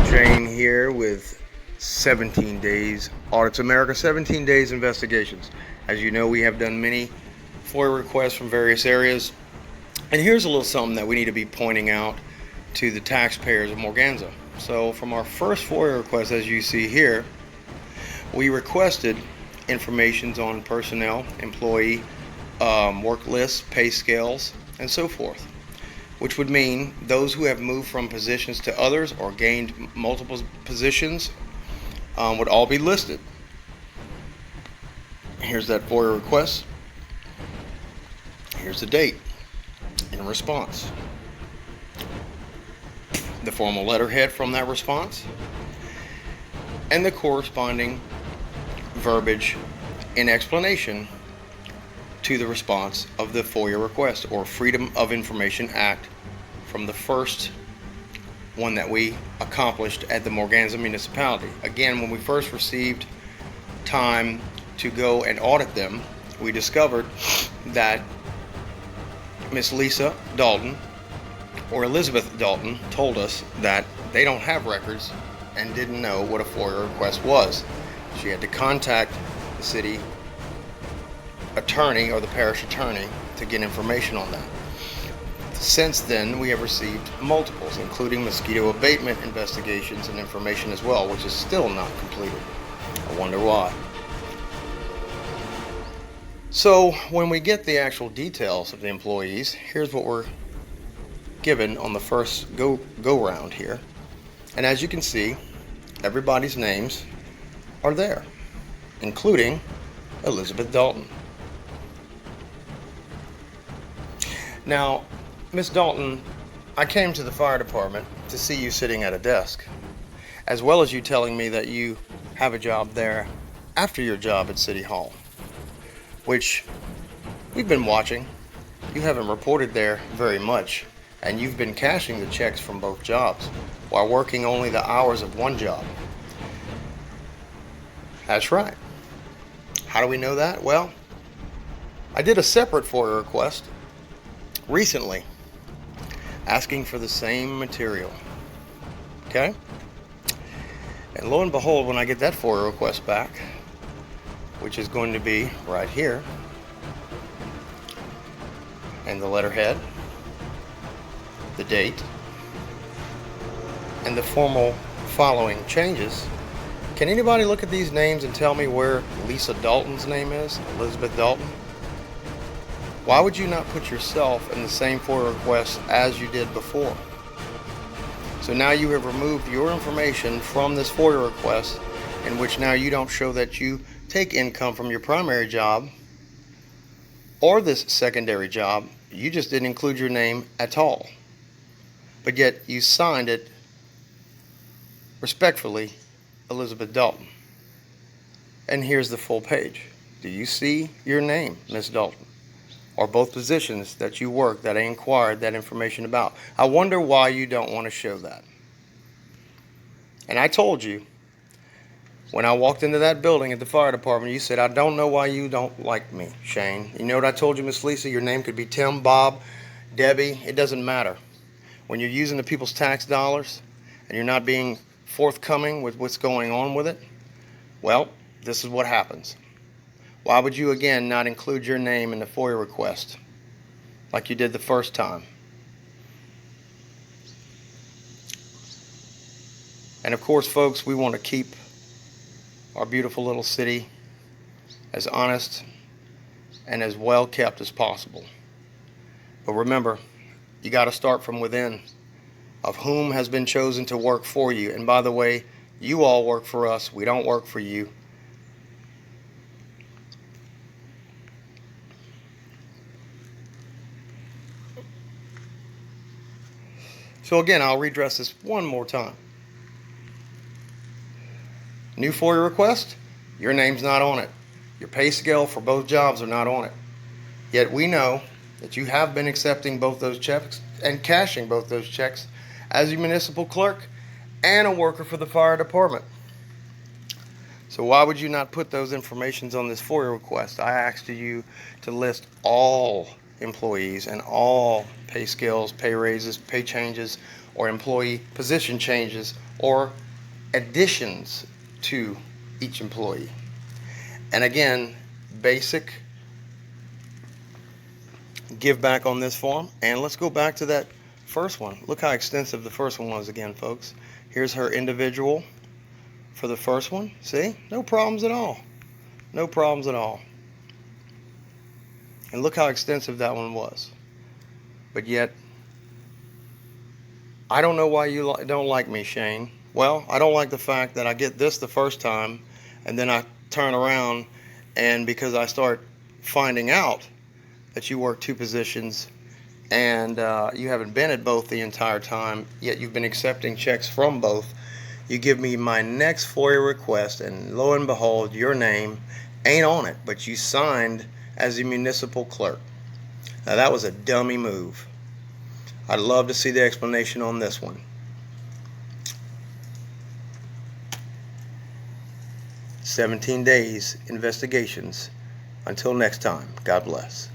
Shane here with 17 Days Audits America, 17 Days Investigations. As you know, we have done many FOI requests from various areas. And here's a little something that we need to be pointing out to the taxpayers of Morganza. So from our first FOI request, as you see here, we requested information on personnel, employee, work lists, pay scales, and so forth, which would mean those who have moved from positions to others or gained multiple positions would all be listed. Here's that FOI request. Here's the date in response, the formal letterhead from that response, and the corresponding verbiage in explanation to the response of the FOIA request, or Freedom of Information Act, from the first one that we accomplished at the Morganza municipality. Again, when we first received time to go and audit them, we discovered that Miss Lisa Dalton, or Elizabeth Dalton, told us that they don't have records and didn't know what a FOIA request was. She had to contact the city attorney or the parish attorney to get information on that. Since then, we have received multiples, including mosquito abatement investigations and information as well, which is still not completed. I wonder why. So when we get the actual details of the employees, here's what we're given on the first go round here. And as you can see, everybody's names are there, including Elizabeth Dalton. Now, Miss Dalton, I came to the fire department to see you sitting at a desk, as well as you telling me that you have a job there after your job at City Hall, which we've been watching. You haven't reported there very much, and you've been cashing the checks from both jobs while working only the hours of one job. That's right. How do we know that? Well, I did a separate FOIA request recently asking for the same material. Okay? And lo and behold, when I get that FOIA request back, which is going to be right here, and the letterhead, the date, and the formal following changes, can anybody look at these names and tell me where Lisa Dalton's name is? Elizabeth Dalton? Why would you not put yourself in the same FOIA request as you did before? So now you have removed your information from this FOIA request, in which now you don't show that you take income from your primary job or this secondary job. You just didn't include your name at all. But yet you signed it respectfully, Elizabeth Dalton. And here's the full page. Do you see your name, Miss Dalton? Or both positions that you work that I inquired that information about? I wonder why you don't want to show that. And I told you, when I walked into that building at the fire department, you said, I don't know why you don't like me, Shane. You know what I told you, Miss Lisa? Your name could be Tim, Bob, Debbie. It doesn't matter. When you're using the people's tax dollars and you're not being forthcoming with what's going on with it, well, this is what happens. Why would you, again, not include your name in the FOIA request like you did the first time? And of course, folks, we want to keep our beautiful little city as honest and as well kept as possible. But remember, you got to start from within, of whom has been chosen to work for you. And by the way, you all work for us. We don't work for you. So again, I'll redress this one more time. New FOIA request, your name's not on it. Your pay scale for both jobs are not on it. Yet we know that you have been accepting both those checks and cashing both those checks as a municipal clerk and a worker for the fire department. So why would you not put those informations on this FOIA request? I asked you to list all employees and all pay scales, pay raises, pay changes, or employee position changes or additions to each employee. And again, basic give back on this form. And let's go back to that first one. Look how extensive the first one was again, folks. Here's her individual for the first one. See? No problems at all. No problems at all. And look how extensive that one was. But yet, I don't know why you don't like me, Shane. Well, I don't like the fact that I get this the first time, and then I turn around, and because I start finding out that you work 2 positions, and you haven't been at both the entire time, yet you've been accepting checks from both, you give me my next FOI request, and lo and behold, your name ain't on it, but you signed as a municipal clerk. Now that was a dummy move. I'd love to see the explanation on this one. 17 days investigations. Until next time, God bless.